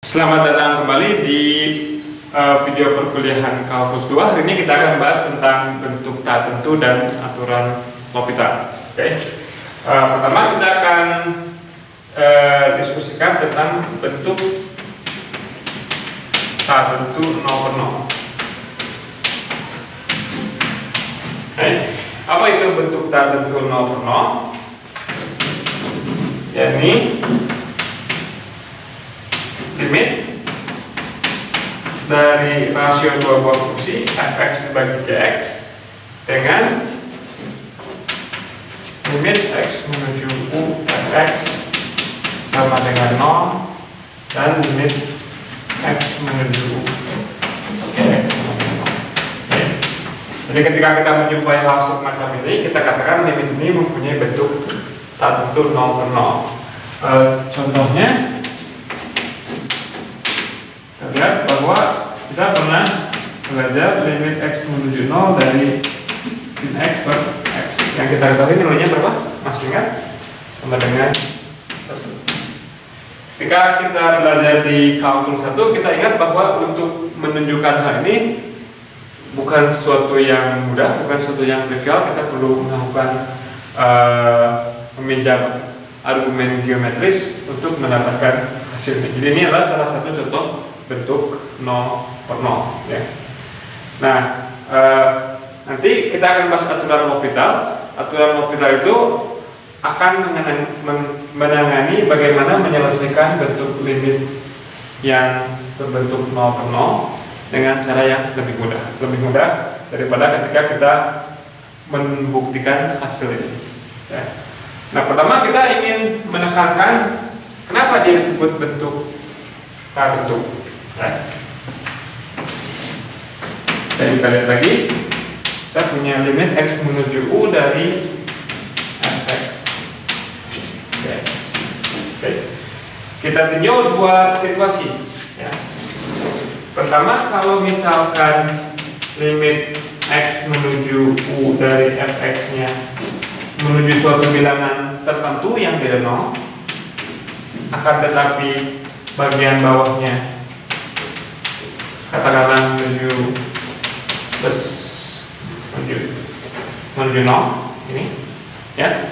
Selamat datang kembali di video perkuliahan Kalkulus 2. Hari ini kita akan bahas tentang bentuk tak tentu dan aturan L'Hopital. Oke. Pertama kita akan diskusikan tentang bentuk tak tentu 0 per 0. Oke. Apa itu bentuk tak tentu 0 per 0? Yakni limit dari rasio dua buah fungsi fx dibagi gx dengan limit x menuju u fx sama dengan 0 dan limit x menuju u gx sama dengan 0. Oke. Jadi ketika kita menjumpai hal semacam ini, kita katakan limit ini mempunyai bentuk tak tentu 0 per 0. Contohnya, lihat bahwa kita pernah belajar limit x menuju 0 dari sin x per x. Yang kita ketahui nilainya berapa? Masih ingat? Sama dengan 1. Ketika kita belajar di kalkulus 1, kita ingat bahwa untuk menunjukkan hal ini bukan sesuatu yang mudah, bukan sesuatu yang trivial. Kita perlu melakukan meminjam argumen geometris untuk mendapatkan hasilnya. Jadi ini adalah salah satu contoh bentuk 0 per 0 ya. Nah, nanti kita akan bahas aturan L'Hopital. Aturan L'Hopital itu akan menangani bagaimana menyelesaikan bentuk limit yang berbentuk 0 per 0 dengan cara yang lebih mudah daripada ketika kita membuktikan hasil ini ya. Nah, pertama kita ingin menekankan kenapa dia disebut bentuk tak tentu. Jadi kita lihat lagi, kita punya limit x menuju u dari fx dx. Oke. Kita tinjau dua situasi ya. Pertama, kalau misalkan limit x menuju u dari fx nya menuju suatu bilangan tertentu yang tidak 0, akan tetapi bagian bawahnya katakanlah menuju plus menuju 0 ini ya,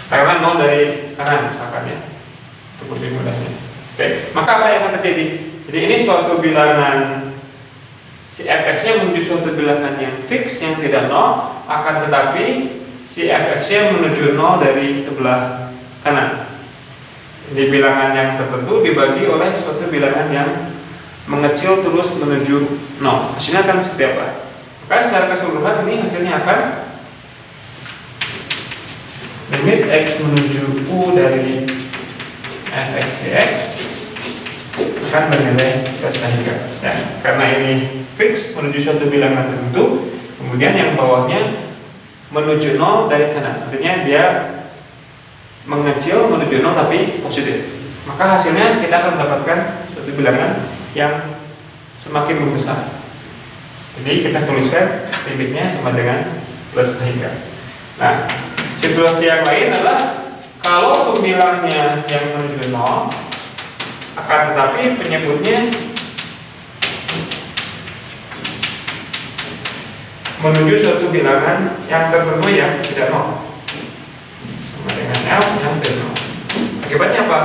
katakanlah 0 dari kanan misalkan ya, untuk lebih mudahnya. Oke, maka apa yang akan terjadi? Jadi ini suatu bilangan si fx nya menuju suatu bilangan yang fix yang tidak 0, akan tetapi si fx nya menuju 0 dari sebelah kanan. Di bilangan yang tertentu dibagi oleh suatu bilangan yang mengecil terus menuju 0. Hasilnya akan seperti apa? Maka secara keseluruhan ini hasilnya akan limit x menuju u dari fx dx akan bernilai plus hingga ya. Karena ini fix menuju suatu bilangan tertentu, kemudian yang bawahnya menuju 0 dari kanan, artinya dia mengecil menuju 0 tapi positif. Maka hasilnya kita akan mendapatkan suatu bilangan yang semakin membesar. Jadi kita tuliskan limitnya sama dengan plus hingga. Nah, situasi yang lain adalah kalau pembilangnya yang menuju 0, akan tetapi penyebutnya menuju suatu bilangan yang tertentu yang tidak 0 sama dengan L yang tidak 0. Akibatnya apa?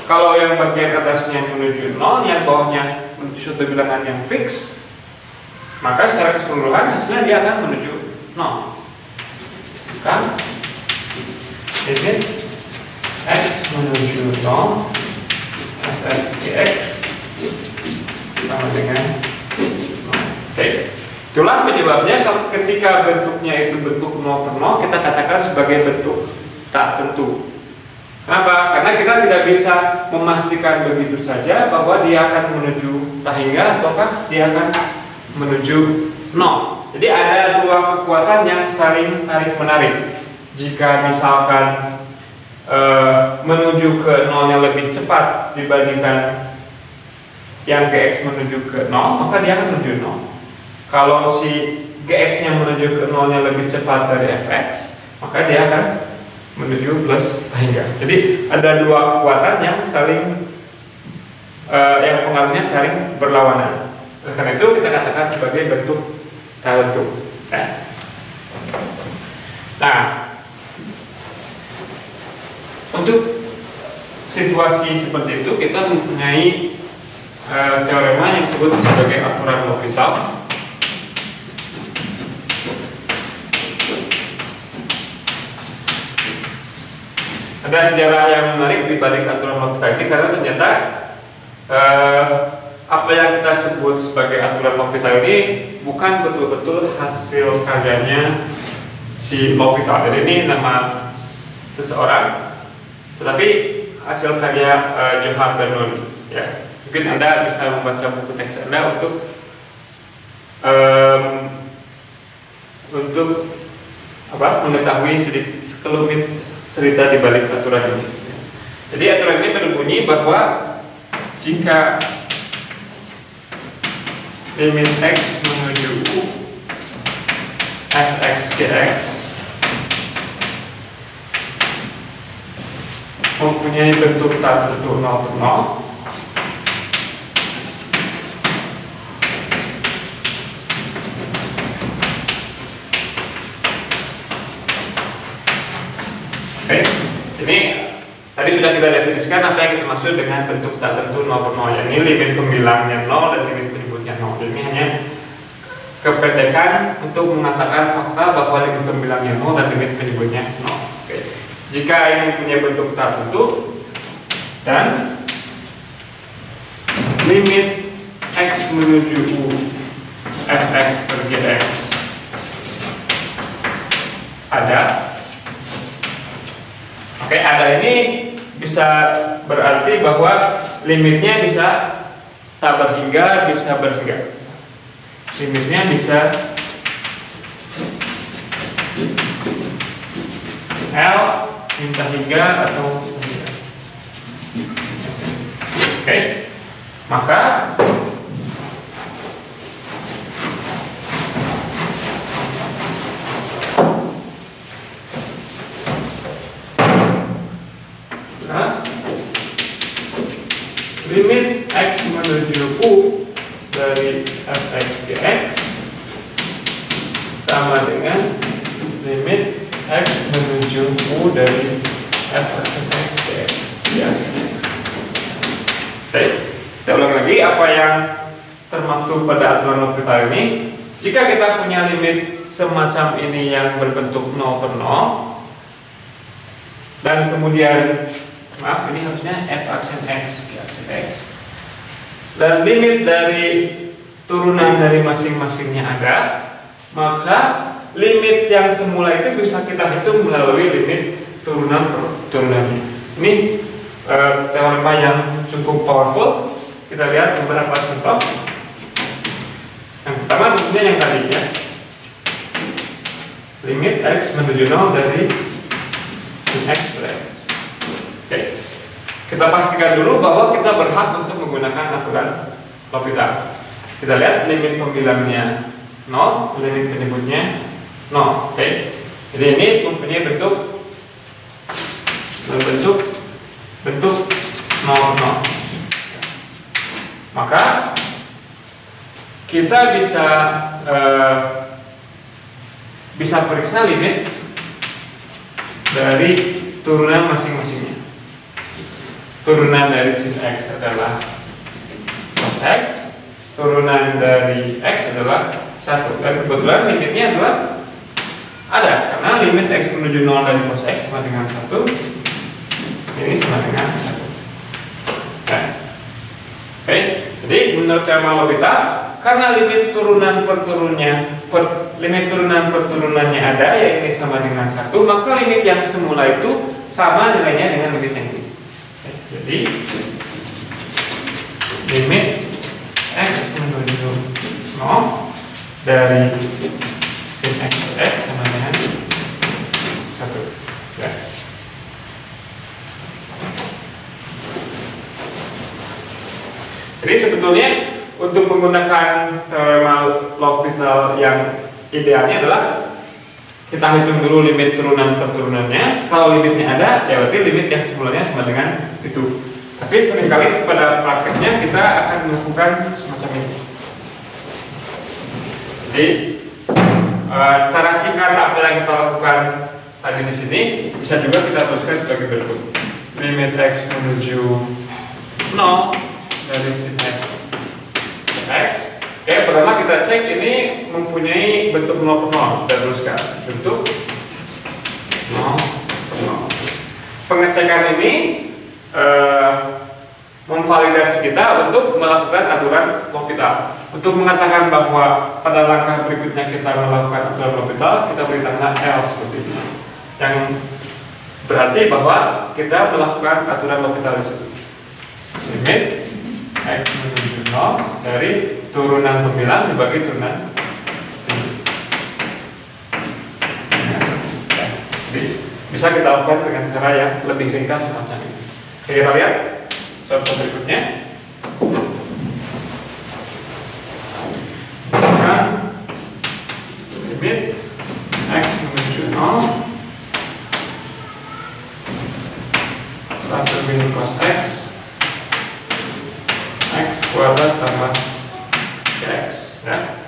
Kalau yang bagian atasnya menuju 0, yang bawahnya menuju suatu bilangan yang fix, maka secara keseluruhan hasilnya dia akan menuju 0. Kan? Limit x menuju 0 fx dx sama dengan 0. Oke. Itulah penyebabnya kalau ketika bentuknya itu bentuk 0 per 0, kita katakan sebagai bentuk tak tentu. Kenapa? Karena kita tidak bisa memastikan begitu saja bahwa dia akan menuju tak hingga ataukah dia akan menuju 0. Jadi ada dua kekuatan yang saling tarik-menarik. Jika misalkan menuju ke 0 yang lebih cepat dibandingkan yang gx menuju ke 0, maka dia akan menuju 0. Kalau si gx nya menuju ke 0 yang lebih cepat dari fx, maka dia akan menuju plus hingga. Jadi ada dua kekuatan yang saling yang pengaruhnya saling berlawanan. Oleh karena itu kita katakan sebagai bentuk tak tentu. Nah, untuk situasi seperti itu kita mempunyai teorema yang disebut sebagai aturan L'Hopital. Ada sejarah yang menarik di balik aturan L'Hopital ini karena ternyata apa yang kita sebut sebagai aturan L'Hopital ini bukan betul-betul hasil karyanya si L'Hopital. Jadi ini nama seseorang, tetapi hasil karya Johann Bernoulli. Ya, mungkin Anda bisa membaca buku teks Anda untuk mengetahui sekelumit cerita di balik aturan ini. Jadi aturan ini berbunyi bahwa jika limit x menuju fx gx mempunyai bentuk tak tentu 0 per 0, Oke, ini tadi sudah kita definisikan apa yang kita maksud dengan bentuk tak tentu 0 per 0. Ini limit pembilangnya 0 dan limit penyebutnya 0. Ini hanya kependekan untuk mengatakan fakta bahwa limit pembilangnya 0 dan limit penyebutnya 0. Oke. Jika ini punya bentuk tak tentu dan limit x menuju fx per gx ada. Oke, ada ini bisa berarti bahwa limitnya bisa tak berhingga, bisa berhingga. Limitnya bisa L minta hingga atau hingga. Oke, maka limit x menuju u dari fx gx sama dengan limit x menuju u dari fx gx. Oke, kita ulang lagi apa yang termaktub pada aturan L'Hopital ini. Jika kita punya limit semacam ini yang berbentuk 0 per 0 dan kemudian maaf, ini harusnya f aksen x, y aksen x, dan limit dari turunan dari masing-masingnya ada, maka limit yang semula itu bisa kita hitung melalui limit turunan per turunannya. Ini teorema yang cukup powerful. Kita lihat beberapa contoh. Yang pertama tentunya yang tadi ya, limit x menuju 0 dari sin x per x. Oke, kita pastikan dulu bahwa kita berhak untuk menggunakan aturan L'Hopital. Kita lihat limit pembilangnya 0, limit penyebutnya 0. Oke, jadi ini mempunyai bentuk 0, 0. Maka kita bisa periksa limit dari turunan masing-masingnya. Turunan dari sin x adalah cos x, turunan dari x adalah 1, dan kebetulan limitnya adalah ada, karena limit x menuju 0 dari cos x sama dengan 1, ini sama dengan 1. Nah, oke, jadi menurut teorema L'Hopital, karena limit turunan per turunannya ada, ya ini sama dengan 1, maka limit yang semula itu sama nilainya dengan limit yang ini. Oke, jadi limit x menuju 0 dari sin x per x sama dengan 1. Ya. Jadi sebetulnya untuk menggunakan teorema L'Hopital yang idealnya adalah kita hitung dulu limit turunan per turunannya. Kalau limitnya ada, ya berarti limit yang semulanya sama dengan itu. Tapi seringkali pada prakteknya kita akan melakukan semacam ini. Jadi cara singkat apa yang kita lakukan tadi di sini bisa juga kita tuliskan sebagai berikut: limit x menuju 0 dari sin x ke x. Oke, pertama kita cek ini mempunyai bentuk 0 per 0. Kita tuliskan bentuk 0 per 0. Pengecekan ini memvalidasi kita untuk melakukan aturan L'Hopital. Untuk mengatakan bahwa pada langkah berikutnya kita melakukan aturan L'Hopital, kita beri tanda L seperti ini, yang berarti bahwa kita melakukan aturan L'Hopital di situ. Limit x menuju 0 dari turunan pembilang dibagi turunan. Jadi bisa kita lakukan dengan cara yang lebih ringkas semacam ini. Oke, kita lihat contoh berikutnya. Misalkan limit x menuju 0 1 min cos x x kuadrat tambah x, ya.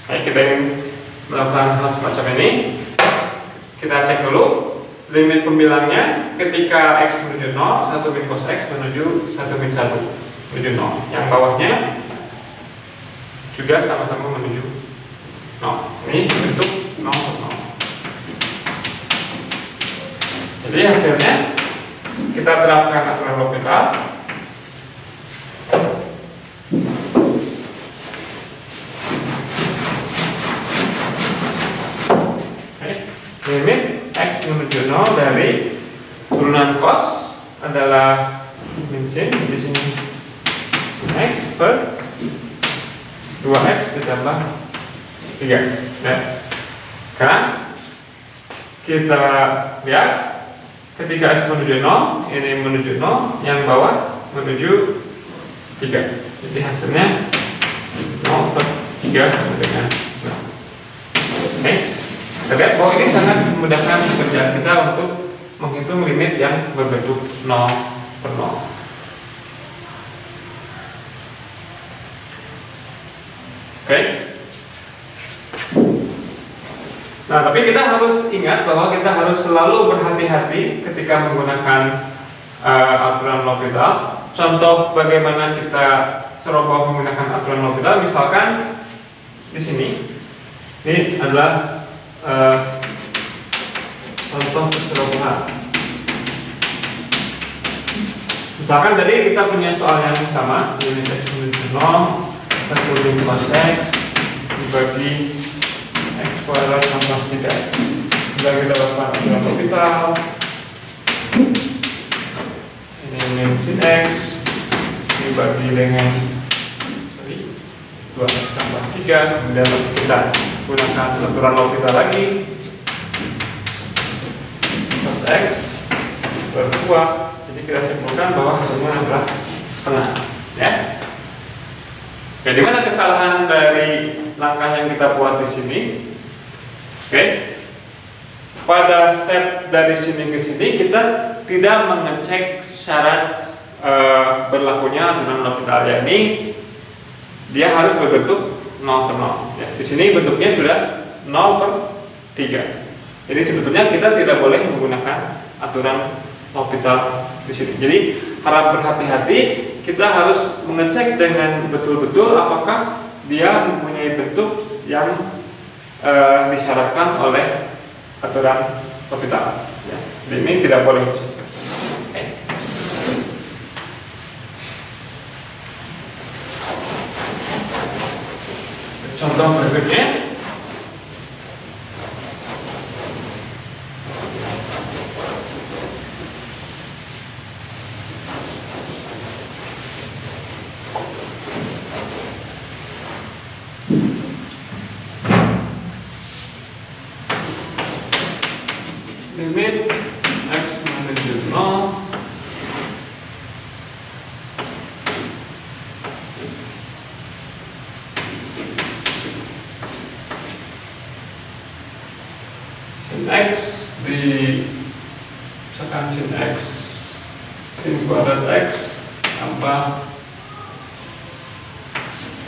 Baik, kita ingin melakukan hal semacam ini. Kita cek dulu limit pembilangnya ketika x menuju 0, 1 min cos x menuju 1 min 1 menuju 0. Yang bawahnya juga sama-sama menuju 0. Ini bentuk 0 per 0. Jadi hasilnya kita terapkan aturan L'Hopital. Limit x menuju 0 dari turunan cos adalah min sin di sini sin x per 2x ditambah 3. Nah, sekarang kita lihat ketika x menuju 0, ini menuju 0, yang bawah menuju 3. Jadi hasilnya 0 per 3 sama dengan 0. Oke. Kita lihat bahwa ini sangat memudahkan pekerjaan kita untuk menghitung limit yang berbentuk 0 per 0. Oke. Nah, tapi kita harus ingat bahwa kita harus selalu berhati-hati ketika menggunakan aturan L'Hopital. Contoh bagaimana kita ceroboh menggunakan aturan L'Hopital, misalkan di sini, ini adalah contoh kecerobohan. Misalkan tadi kita punya soal yang sama, limit x menuju 0, 1 min cos x dibagi x kuadrat tambah 3x. Sudah kita lakukan aturan L'Hopital. Ini min sin x dibagi dengan 2x tambah 3. Kemudian kita gunakan aturan L'Hopital lagi, cos x per 2. Jadi kita simpulkan bahwa hasilnya adalah setengah, ya. Oke, di mana kesalahan dari langkah yang kita buat di sini? Oke, pada step dari sini ke sini kita tidak mengecek syarat berlakunya aturan L'Hopital, yakni dia harus berbentuk 0 per 0. Ya, di sini bentuknya sudah 0 per 3. Jadi sebetulnya kita tidak boleh menggunakan aturan L'Hopital di sini. Jadi harap berhati-hati, kita harus mengecek dengan betul-betul apakah dia mempunyai bentuk yang disyaratkan oleh aturan L'Hopital. Ya, ini tidak boleh. Okay. Contoh berikutnya. Limit x menuju 0 sin x di misalkan sin x sin kuadrat x tambah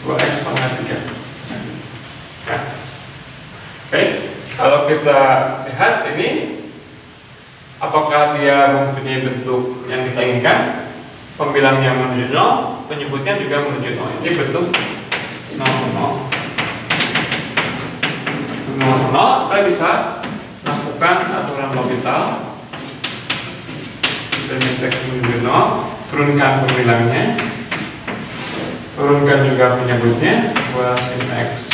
2x pangkat 3. Nah, oke, kalau kita lihat ini, apakah dia mempunyai bentuk yang kita inginkan? Pembilangnya menuju 0, penyebutnya juga menuju 0. Ini bentuk 0, 0. 0, kita bisa lakukan aturan L'Hopital. Limit x menuju 0, turunkan pembilangnya, turunkan juga penyebutnya, 2 sin x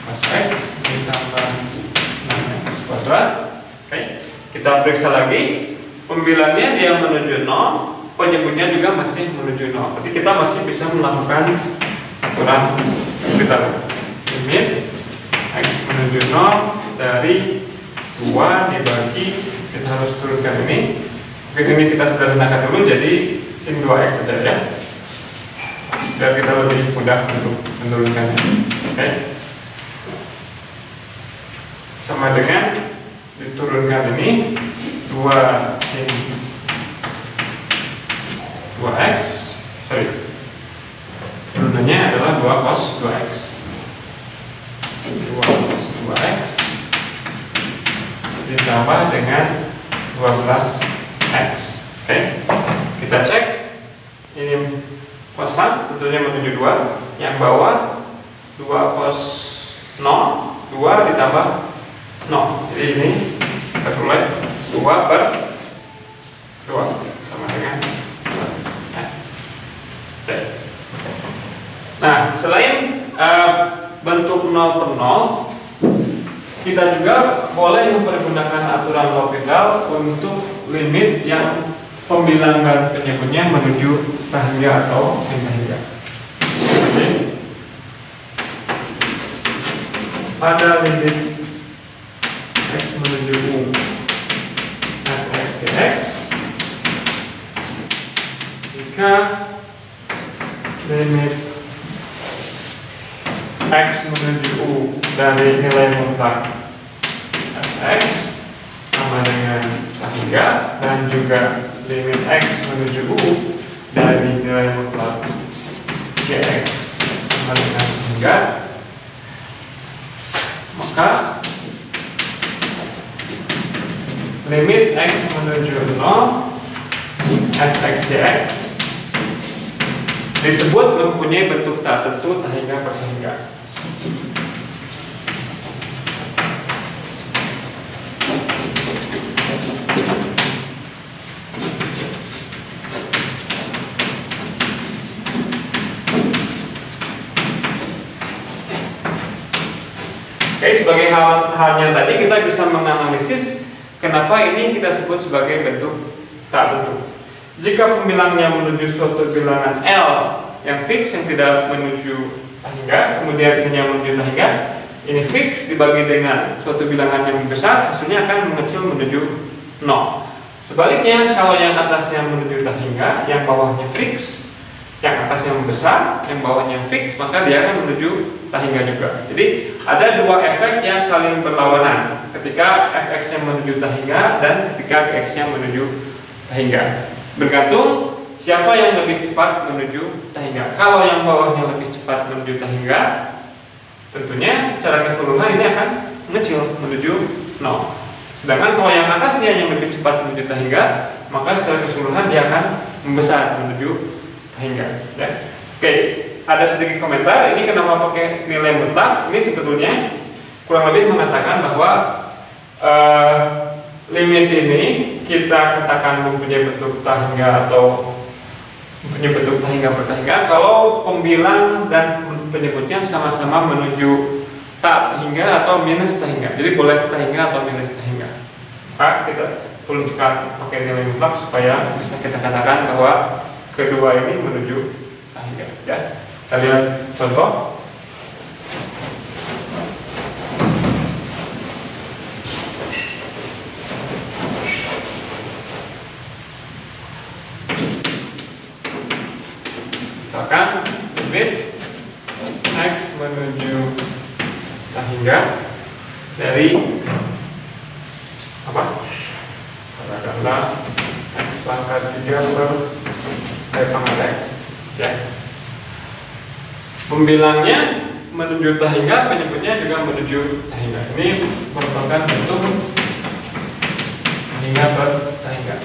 cos x ditambah 6x kuadrat. Oke, kita periksa lagi, pembilangnya dia menuju 0, penyebutnya juga masih menuju 0. Berarti kita masih bisa melakukan aturan L'Hopital. Limit x menuju 0 dari 2 dibagi, kita harus turunkan ini. Mungkin ini kita sederhanakan dulu jadi sin 2x saja ya, biar kita lebih mudah untuk menurunkannya. Oke, sama dengan diturunkan ini 2 sin 2x, turunannya adalah 2 cos 2x, 2 cos 2x ditambah dengan 12x. Oke, kita cek, ini kosang tentunya menuju 2, yang bawah 2 cos 0, 2 ditambah 0, jadi ini kita peroleh 2 per 2 sama dengan 1. Nah, selain bentuk 0 per 0, kita juga boleh mempergunakan aturan L'Hopital untuk limit yang pembilangan penyebutnya menuju tahingga atau tahingga. Jadi, pada limit x menuju u fx dx, jika limit x menuju u dari nilai mutlak fx sama dengan tahingga, dan juga limit x menuju u dari nilai mutlak gx sama dengan tahingga, maka limit x menuju 0 fx dx disebut mempunyai bentuk tak tentu tahingga per tahingga. Oke, sebagai halnya tadi kita bisa menganalisis kenapa ini kita sebut sebagai bentuk tak tentu. Jika pembilangnya menuju suatu bilangan L yang fix, yang tidak menuju tahingga, kemudian ini yang menuju tahingga, ini fix dibagi dengan suatu bilangan yang besar, hasilnya akan mengecil menuju 0. Sebaliknya, kalau yang atasnya menuju tahingga, yang bawahnya fix, yang atasnya membesar, yang bawahnya fix, maka dia akan menuju tahingga juga. Jadi ada dua efek yang saling berlawanan ketika fx-nya menuju tahingga dan ketika gx-nya menuju tahingga. Bergantung siapa yang lebih cepat menuju tahingga. Kalau yang bawahnya lebih cepat menuju tahingga, tentunya secara keseluruhan ini akan mengecil menuju 0. Sedangkan kalau yang atasnya yang lebih cepat menuju tahingga, maka secara keseluruhan dia akan membesar menuju tahingga. Ya. Oke, ada sedikit komentar. Ini kenapa pakai nilai mutlak? Ini sebetulnya kurang lebih mengatakan bahwa limit ini kita katakan mempunyai bentuk tahingga atau mempunyai bentuk tahingga per tahingga kalau pembilang dan penyebutnya sama-sama menuju tak tahingga atau minus tahingga. Jadi boleh tahingga atau minus tahingga. Maka kita tuliskan pakai nilai mutlak supaya bisa kita katakan bahwa kedua ini menuju tahingga. Ya, kita lihat contoh. Misalkan limit x menuju tahingga dari apa? Katakanlah x pangkat 3 per dari pangkat X. Ya. Pembilangnya menuju tahingga, penyebutnya juga menuju tahingga. Ini merupakan bentuk tahingga per tahingga.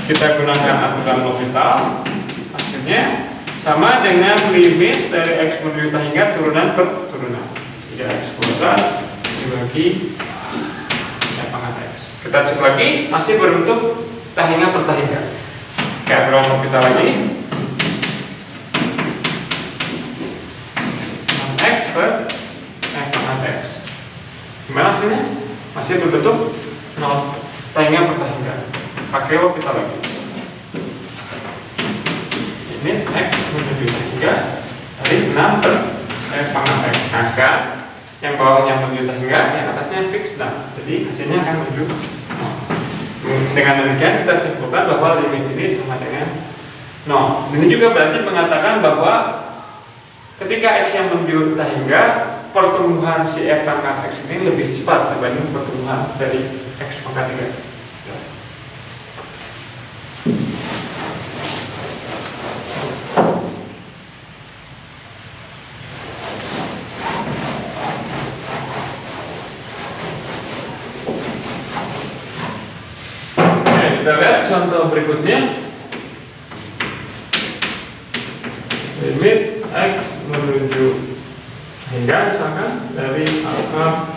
Kita gunakan aturan L'Hopital, hasilnya sama dengan limit dari X menuju tahingga turunan per turunan. Jadi X kuadrat dibagi pangkat X. Kita cek lagi, masih berbentuk tahingga per tahingga. Kayak aturan L'Hopital lagi. X per pangkat X. Gimana hasilnya? Masih berbentuk tahingga per tahingga. Pakai L'Hopital lagi. Ini X menuju tahingga dari 6 per pangkat X. Nah sekarang yang bawahnya menuju tahingga, yang atasnya fix 6. Jadi hasilnya akan menuju 0. Dengan demikian kita simpulkan bahwa limit ini sama dengan 0. Ini juga berarti mengatakan bahwa ketika X yang menuju tahingga, pertumbuhan si F pangkat X ini lebih cepat dibanding pertumbuhan dari X pangkat 3. Kita lihat contoh berikutnya. Limit X menuju hingga misalkan dari akar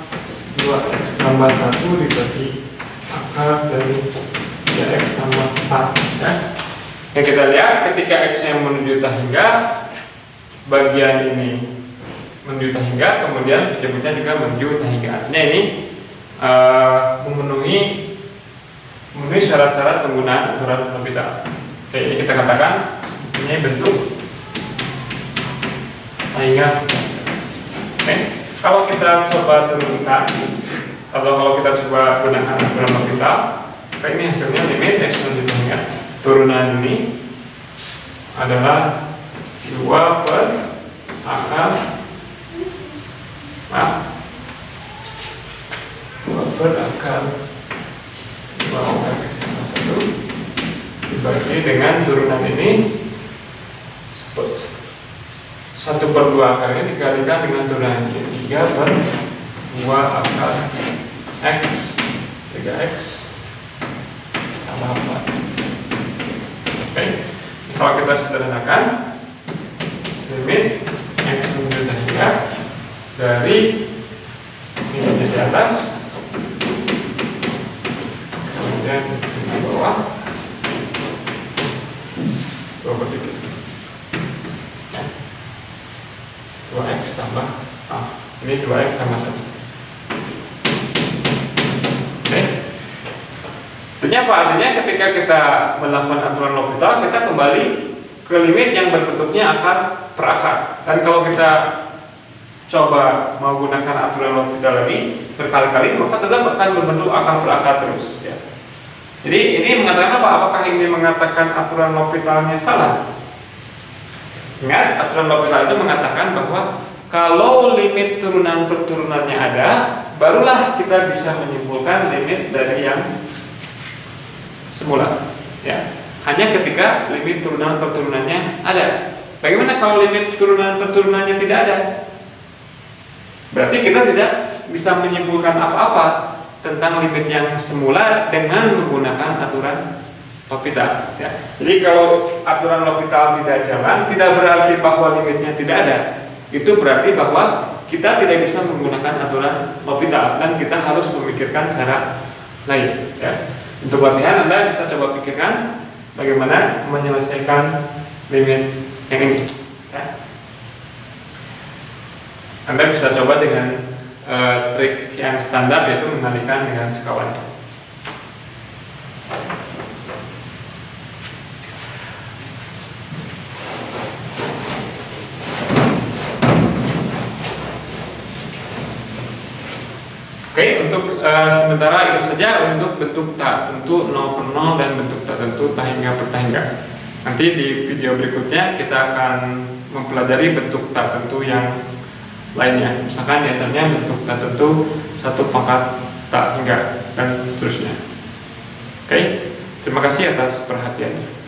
2X tambah 1 dibagi akar dari 3X tambah 4 ya. Yang kita lihat ketika X yang menuju tahingga, bagian ini menuju tahingga, kemudian penyebutnya juga menuju tahingga. Artinya ini memenuhi syarat-syarat penggunaan aturan L'Hopital. Oke, ini kita katakan ini bentuk tahingga. Oke, kalau kita coba turunkan, atau kalau kita coba gunakan aturan L'Hopital, ini hasilnya limit X menuju tahingga. Turunan ini adalah 2 per akar 2 per akar 2X tambah 1 dibagi dengan turunan ini 1 per 2 akar ini dikalikan dengan turunan ini 3 per 2 akar X 3X tambah 4. Oke, kalau kita sederhanakan, limit X menuju tahingga dari ini di atas kemudian di bawah 2/3 2X tambah ini 2X tambah 1. Oke, artinya apa? Artinya ketika kita melakukan aturan L'Hopital, kita kembali ke limit yang berbentuknya akar per akar. Dan kalau kita coba menggunakan aturan L'Hopital lagi berkali-kali, maka tetap akan berbentuk akar per akar terus ya. Jadi ini mengatakan apa? Apakah ini mengatakan aturan L'Hopitalnya salah? Ingat, aturan L'Hopital itu mengatakan bahwa kalau limit turunan per turunannya ada, barulah kita bisa menyimpulkan limit dari yang semula ya. Hanya ketika limit turunan per turunannya ada. Bagaimana kalau limit turunan per turunannya tidak ada? Berarti kita tidak bisa menyimpulkan apa-apa tentang limit yang semula dengan menggunakan aturan L'Hopital ya. Jadi kalau aturan L'Hopital tidak jalan, tidak berarti bahwa limitnya tidak ada. Itu berarti bahwa kita tidak bisa menggunakan aturan L'Hopital dan kita harus memikirkan cara lain ya. Untuk latihan Anda bisa coba pikirkan bagaimana menyelesaikan limit yang ini ya. Anda bisa coba dengan trik yang standar, yaitu mengalihkan dengan sekawannya. Oke, untuk sementara itu saja untuk bentuk tak tentu 0 per 0 dan bentuk tak tentu tahingga per tahingga. Nanti di video berikutnya kita akan mempelajari bentuk tak tentu yang lainnya. Misalkan diantaranya bentuk tak tentu 1 pangkat tak hingga dan seterusnya. Oke, Terima kasih atas perhatiannya.